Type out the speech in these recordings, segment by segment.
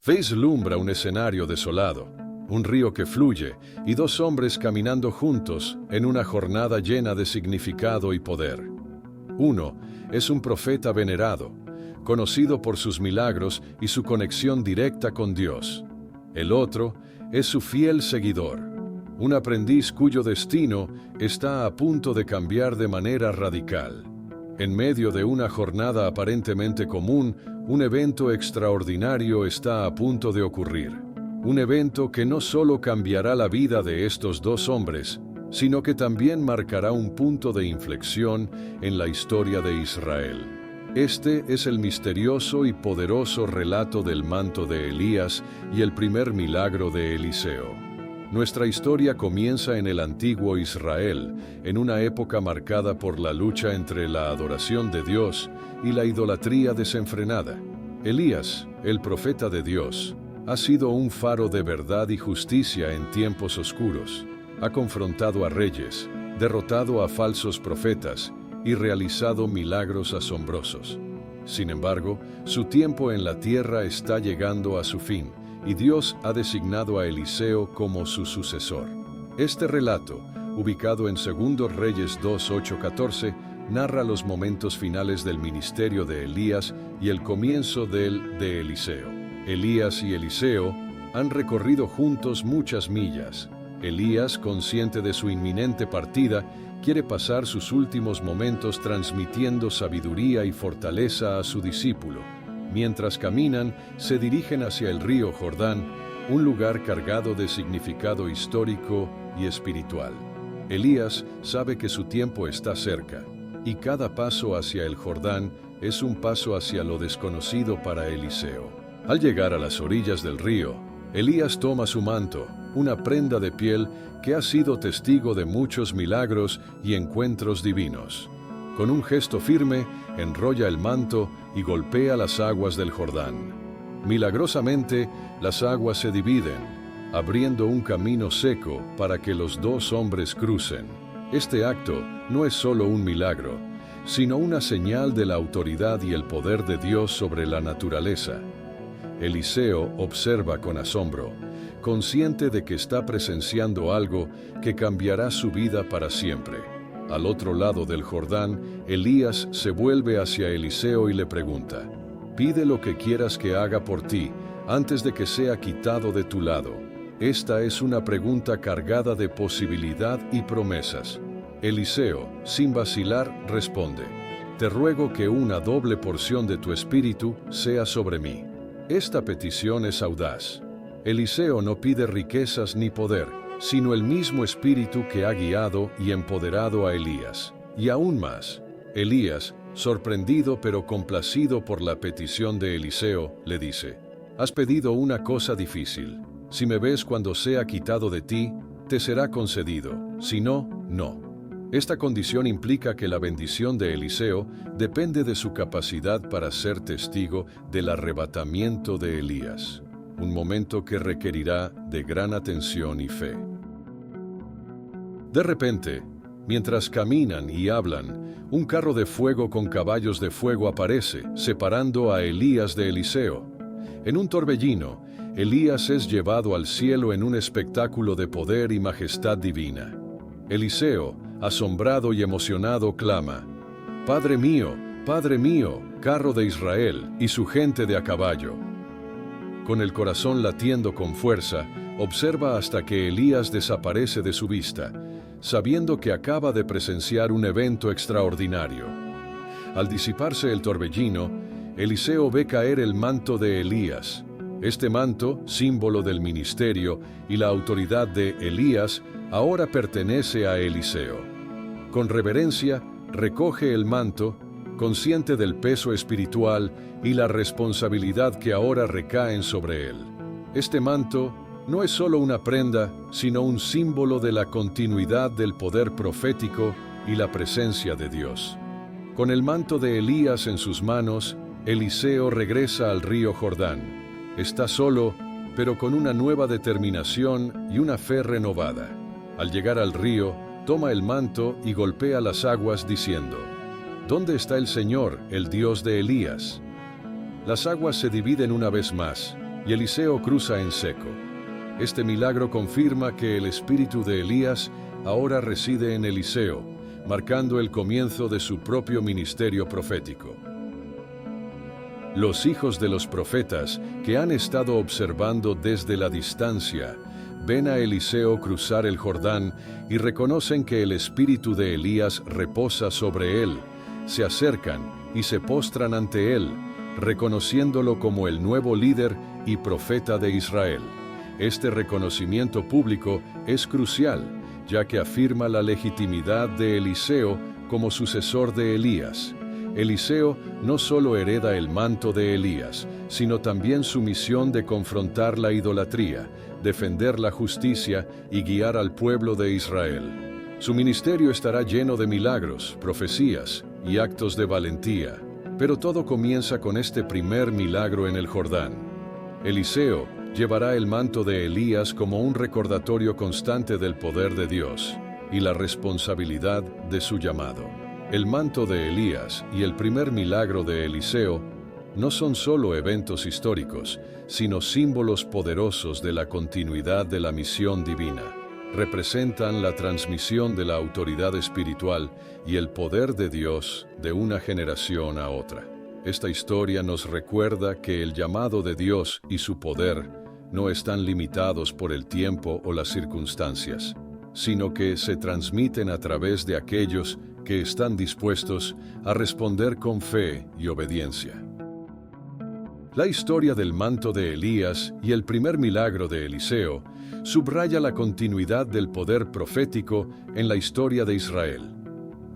Vislumbra un escenario desolado, un río que fluye y dos hombres caminando juntos en una jornada llena de significado y poder. Uno es un profeta venerado, conocido por sus milagros y su conexión directa con Dios. El otro es su fiel seguidor, un aprendiz cuyo destino está a punto de cambiar de manera radical. En medio de una jornada aparentemente común, un evento extraordinario está a punto de ocurrir. Un evento que no solo cambiará la vida de estos dos hombres, sino que también marcará un punto de inflexión en la historia de Israel. Este es el misterioso y poderoso relato del manto de Elías y el primer milagro de Eliseo. Nuestra historia comienza en el antiguo Israel, en una época marcada por la lucha entre la adoración de Dios y la idolatría desenfrenada. Elías, el profeta de Dios, ha sido un faro de verdad y justicia en tiempos oscuros. Ha confrontado a reyes, derrotado a falsos profetas y realizado milagros asombrosos. Sin embargo, su tiempo en la tierra está llegando a su fin, y Dios ha designado a Eliseo como su sucesor. Este relato, ubicado en 2 Reyes 2:8-14, narra los momentos finales del ministerio de Elías y el comienzo del de Eliseo. Elías y Eliseo han recorrido juntos muchas millas. Elías, consciente de su inminente partida, quiere pasar sus últimos momentos transmitiendo sabiduría y fortaleza a su discípulo. Mientras caminan, se dirigen hacia el río Jordán, un lugar cargado de significado histórico y espiritual. Elías sabe que su tiempo está cerca, y cada paso hacia el Jordán es un paso hacia lo desconocido para Eliseo. Al llegar a las orillas del río, Elías toma su manto, una prenda de piel que ha sido testigo de muchos milagros y encuentros divinos. Con un gesto firme, enrolla el manto y golpea las aguas del Jordán. Milagrosamente, las aguas se dividen, abriendo un camino seco para que los dos hombres crucen. Este acto no es solo un milagro, sino una señal de la autoridad y el poder de Dios sobre la naturaleza. Eliseo observa con asombro, consciente de que está presenciando algo que cambiará su vida para siempre. Al otro lado del Jordán, Elías se vuelve hacia Eliseo y le pregunta: «Pide lo que quieras que haga por ti, antes de que sea quitado de tu lado». Esta es una pregunta cargada de posibilidad y promesas. Eliseo, sin vacilar, responde: «Te ruego que una doble porción de tu espíritu sea sobre mí». Esta petición es audaz. Eliseo no pide riquezas ni poder, sino el mismo espíritu que ha guiado y empoderado a Elías. Y aún más, Elías, sorprendido pero complacido por la petición de Eliseo, le dice: «Has pedido una cosa difícil. Si me ves cuando sea quitado de ti, te será concedido. Si no, no». Esta condición implica que la bendición de Eliseo depende de su capacidad para ser testigo del arrebatamiento de Elías, un momento que requerirá de gran atención y fe. De repente, mientras caminan y hablan, un carro de fuego con caballos de fuego aparece, separando a Elías de Eliseo. En un torbellino, Elías es llevado al cielo en un espectáculo de poder y majestad divina. Eliseo, asombrado y emocionado, clama: Padre mío, carro de Israel y su gente de a caballo». Con el corazón latiendo con fuerza, observa hasta que Elías desaparece de su vista, sabiendo que acaba de presenciar un evento extraordinario. Al disiparse el torbellino, Eliseo ve caer el manto de Elías. Este manto, símbolo del ministerio y la autoridad de Elías, ahora pertenece a Eliseo. Con reverencia, recoge el manto, consciente del peso espiritual y la responsabilidad que ahora recaen sobre él. Este manto no es solo una prenda, sino un símbolo de la continuidad del poder profético y la presencia de Dios. Con el manto de Elías en sus manos, Eliseo regresa al río Jordán. Está solo, pero con una nueva determinación y una fe renovada. Al llegar al río, toma el manto y golpea las aguas diciendo: «¿Dónde está el Señor, el Dios de Elías?». Las aguas se dividen una vez más, y Eliseo cruza en seco. Este milagro confirma que el espíritu de Elías ahora reside en Eliseo, marcando el comienzo de su propio ministerio profético. Los hijos de los profetas, que han estado observando desde la distancia, ven a Eliseo cruzar el Jordán y reconocen que el espíritu de Elías reposa sobre él. Se acercan y se postran ante él, reconociéndolo como el nuevo líder y profeta de Israel. Este reconocimiento público es crucial, ya que afirma la legitimidad de Eliseo como sucesor de Elías. Eliseo no solo hereda el manto de Elías, sino también su misión de confrontar la idolatría, defender la justicia y guiar al pueblo de Israel. Su ministerio estará lleno de milagros, profecías y actos de valentía, pero todo comienza con este primer milagro en el Jordán. Eliseo llevará el manto de Elías como un recordatorio constante del poder de Dios y la responsabilidad de su llamado. El manto de Elías y el primer milagro de Eliseo no son solo eventos históricos, sino símbolos poderosos de la continuidad de la misión divina. Representan la transmisión de la autoridad espiritual y el poder de Dios de una generación a otra. Esta historia nos recuerda que el llamado de Dios y su poder no están limitados por el tiempo o las circunstancias, sino que se transmiten a través de aquellos que están dispuestos a responder con fe y obediencia. La historia del manto de Elías y el primer milagro de Eliseo subraya la continuidad del poder profético en la historia de Israel.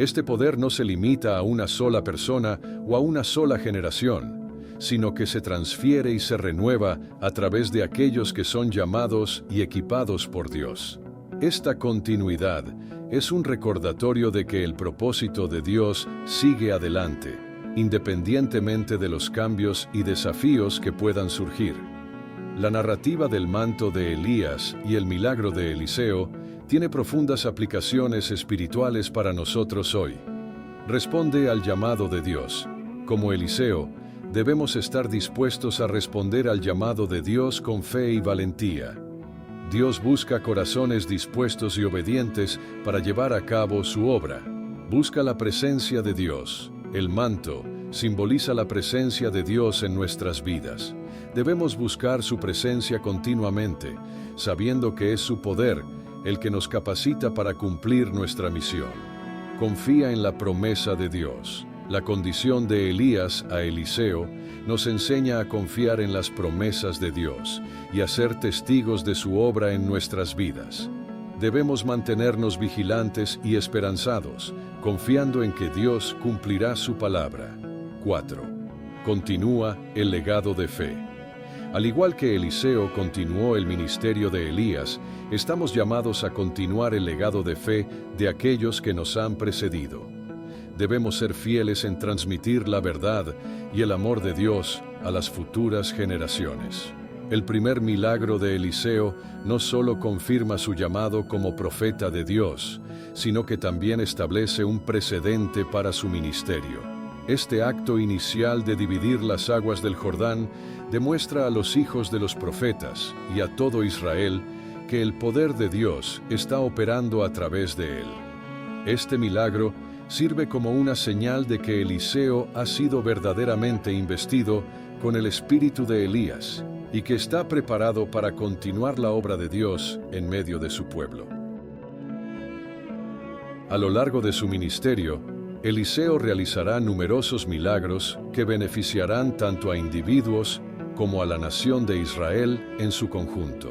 Este poder no se limita a una sola persona o a una sola generación, sino que se transfiere y se renueva a través de aquellos que son llamados y equipados por Dios. Esta continuidad es un recordatorio de que el propósito de Dios sigue adelante, independientemente de los cambios y desafíos que puedan surgir. La narrativa del manto de Elías y el milagro de Eliseo tiene profundas aplicaciones espirituales para nosotros hoy. Responde al llamado de Dios. Como Eliseo, debemos estar dispuestos a responder al llamado de Dios con fe y valentía. Dios busca corazones dispuestos y obedientes para llevar a cabo su obra. Busca la presencia de Dios. El manto simboliza la presencia de Dios en nuestras vidas. Debemos buscar su presencia continuamente, sabiendo que es su poder el que nos capacita para cumplir nuestra misión. Confía en la promesa de Dios. La condición de Elías a Eliseo nos enseña a confiar en las promesas de Dios y a ser testigos de su obra en nuestras vidas. Debemos mantenernos vigilantes y esperanzados, confiando en que Dios cumplirá su palabra. 4. Continúa el legado de fe. Al igual que Eliseo continuó el ministerio de Elías, estamos llamados a continuar el legado de fe de aquellos que nos han precedido. Debemos ser fieles en transmitir la verdad y el amor de Dios a las futuras generaciones. El primer milagro de Eliseo no solo confirma su llamado como profeta de Dios, sino que también establece un precedente para su ministerio. Este acto inicial de dividir las aguas del Jordán demuestra a los hijos de los profetas y a todo Israel que el poder de Dios está operando a través de él. Este milagro sirve como una señal de que Eliseo ha sido verdaderamente investido con el espíritu de Elías y que está preparado para continuar la obra de Dios en medio de su pueblo. A lo largo de su ministerio, Eliseo realizará numerosos milagros que beneficiarán tanto a individuos como a la nación de Israel en su conjunto.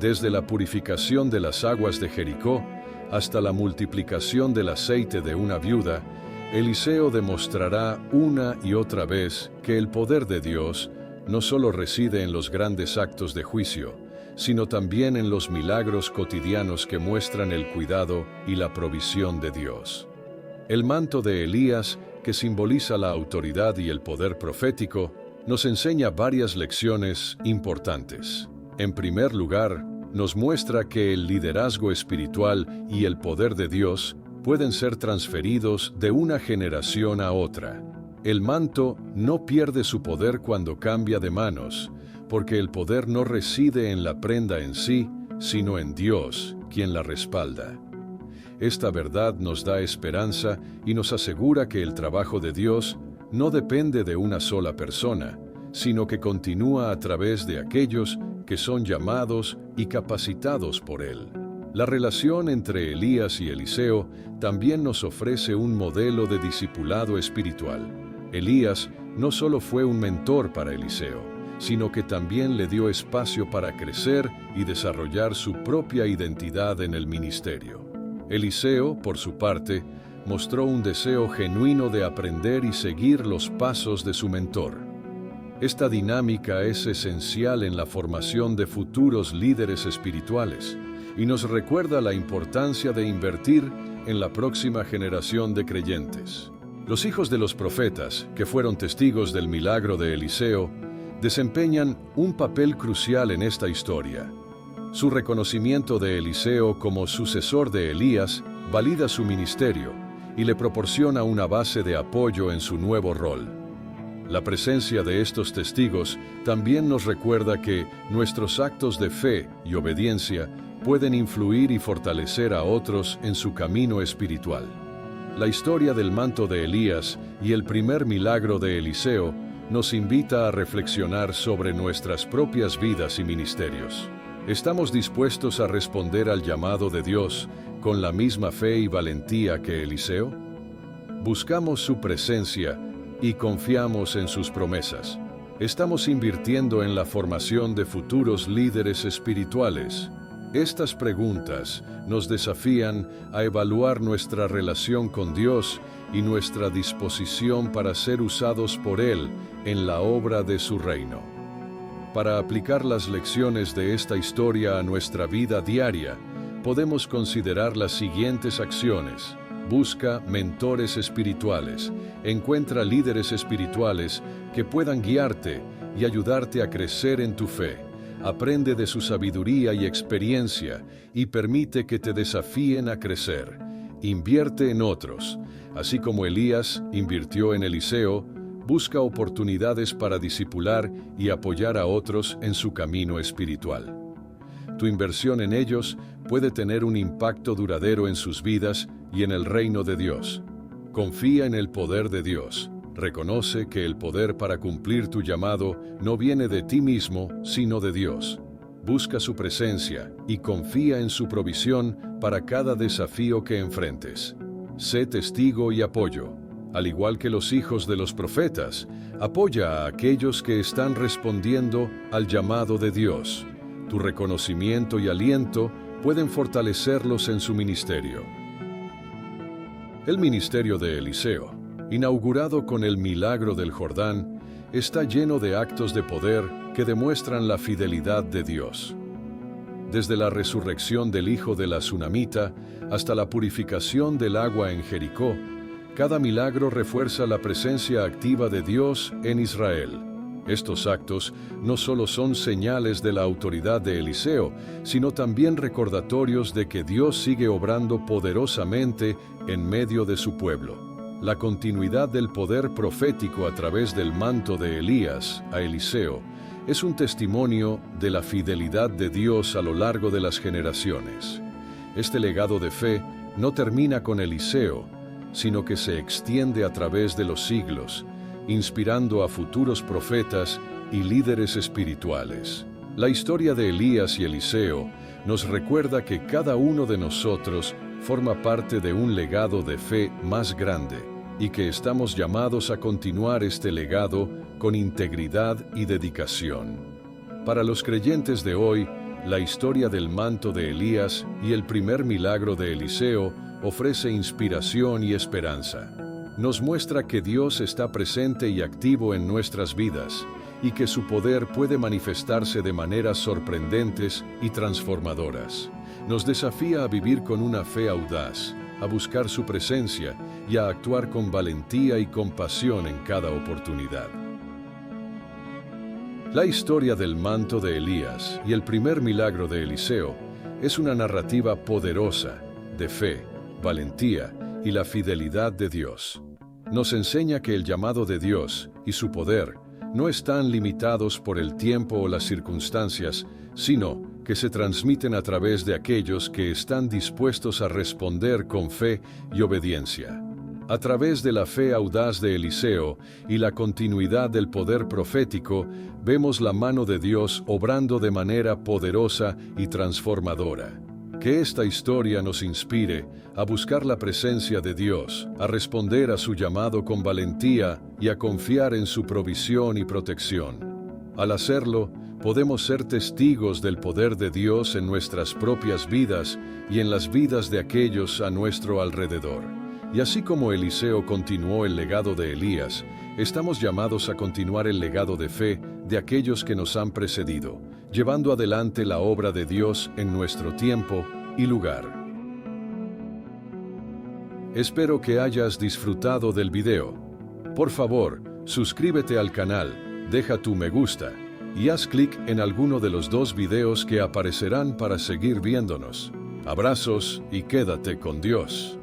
Desde la purificación de las aguas de Jericó hasta la multiplicación del aceite de una viuda, Eliseo demostrará una y otra vez que el poder de Dios no solo reside en los grandes actos de juicio, sino también en los milagros cotidianos que muestran el cuidado y la provisión de Dios. El manto de Elías, que simboliza la autoridad y el poder profético, nos enseña varias lecciones importantes. En primer lugar, nos muestra que el liderazgo espiritual y el poder de Dios pueden ser transferidos de una generación a otra. El manto no pierde su poder cuando cambia de manos, porque el poder no reside en la prenda en sí, sino en Dios, quien la respalda. Esta verdad nos da esperanza y nos asegura que el trabajo de Dios no depende de una sola persona, sino que continúa a través de aquellos que son llamados y capacitados por Él. La relación entre Elías y Eliseo también nos ofrece un modelo de discipulado espiritual. Elías no solo fue un mentor para Eliseo, sino que también le dio espacio para crecer y desarrollar su propia identidad en el ministerio. Eliseo, por su parte, mostró un deseo genuino de aprender y seguir los pasos de su mentor. Esta dinámica es esencial en la formación de futuros líderes espirituales y nos recuerda la importancia de invertir en la próxima generación de creyentes. Los hijos de los profetas, que fueron testigos del milagro de Eliseo, desempeñan un papel crucial en esta historia. Su reconocimiento de Eliseo como sucesor de Elías valida su ministerio y le proporciona una base de apoyo en su nuevo rol. La presencia de estos testigos también nos recuerda que nuestros actos de fe y obediencia pueden influir y fortalecer a otros en su camino espiritual. La historia del manto de Elías y el primer milagro de Eliseo nos invita a reflexionar sobre nuestras propias vidas y ministerios. ¿Estamos dispuestos a responder al llamado de Dios con la misma fe y valentía que Eliseo? ¿Buscamos su presencia y confiamos en sus promesas? ¿Estamos invirtiendo en la formación de futuros líderes espirituales? Estas preguntas nos desafían a evaluar nuestra relación con Dios y nuestra disposición para ser usados por Él en la obra de su reino. Para aplicar las lecciones de esta historia a nuestra vida diaria, podemos considerar las siguientes acciones. Busca mentores espirituales. Encuentra líderes espirituales que puedan guiarte y ayudarte a crecer en tu fe. Aprende de su sabiduría y experiencia y permite que te desafíen a crecer. Invierte en otros. Así como Elías invirtió en Eliseo, busca oportunidades para discipular y apoyar a otros en su camino espiritual. Tu inversión en ellos puede tener un impacto duradero en sus vidas y en el reino de Dios. Confía en el poder de Dios. Reconoce que el poder para cumplir tu llamado no viene de ti mismo, sino de Dios. Busca su presencia y confía en su provisión para cada desafío que enfrentes. Sé testigo y apoyo. Al igual que los hijos de los profetas, apoya a aquellos que están respondiendo al llamado de Dios. Tu reconocimiento y aliento pueden fortalecerlos en su ministerio. El ministerio de Eliseo, inaugurado con el milagro del Jordán, está lleno de actos de poder que demuestran la fidelidad de Dios. Desde la resurrección del hijo de la Sunamita hasta la purificación del agua en Jericó, cada milagro refuerza la presencia activa de Dios en Israel. Estos actos no solo son señales de la autoridad de Eliseo, sino también recordatorios de que Dios sigue obrando poderosamente en medio de su pueblo. La continuidad del poder profético a través del manto de Elías a Eliseo es un testimonio de la fidelidad de Dios a lo largo de las generaciones. Este legado de fe no termina con Eliseo, sino que se extiende a través de los siglos, inspirando a futuros profetas y líderes espirituales. La historia de Elías y Eliseo nos recuerda que cada uno de nosotros forma parte de un legado de fe más grande y que estamos llamados a continuar este legado con integridad y dedicación. Para los creyentes de hoy, la historia del manto de Elías y el primer milagro de Eliseo ofrece inspiración y esperanza. Nos muestra que Dios está presente y activo en nuestras vidas y que su poder puede manifestarse de maneras sorprendentes y transformadoras. Nos desafía a vivir con una fe audaz, a buscar su presencia y a actuar con valentía y compasión en cada oportunidad. La historia del manto de Elías y el primer milagro de Eliseo es una narrativa poderosa de fe, valentía y la fidelidad de Dios. Nos enseña que el llamado de Dios y su poder no están limitados por el tiempo o las circunstancias, sino que se transmiten a través de aquellos que están dispuestos a responder con fe y obediencia. A través de la fe audaz de Eliseo y la continuidad del poder profético, vemos la mano de Dios obrando de manera poderosa y transformadora. Que esta historia nos inspire a buscar la presencia de Dios, a responder a su llamado con valentía y a confiar en su provisión y protección. Al hacerlo, podemos ser testigos del poder de Dios en nuestras propias vidas y en las vidas de aquellos a nuestro alrededor. Y así como Eliseo continuó el legado de Elías, estamos llamados a continuar el legado de fe de aquellos que nos han precedido, llevando adelante la obra de Dios en nuestro tiempo y lugar. Espero que hayas disfrutado del video. Por favor, suscríbete al canal, deja tu me gusta y haz clic en alguno de los 2 videos que aparecerán para seguir viéndonos. Abrazos y quédate con Dios.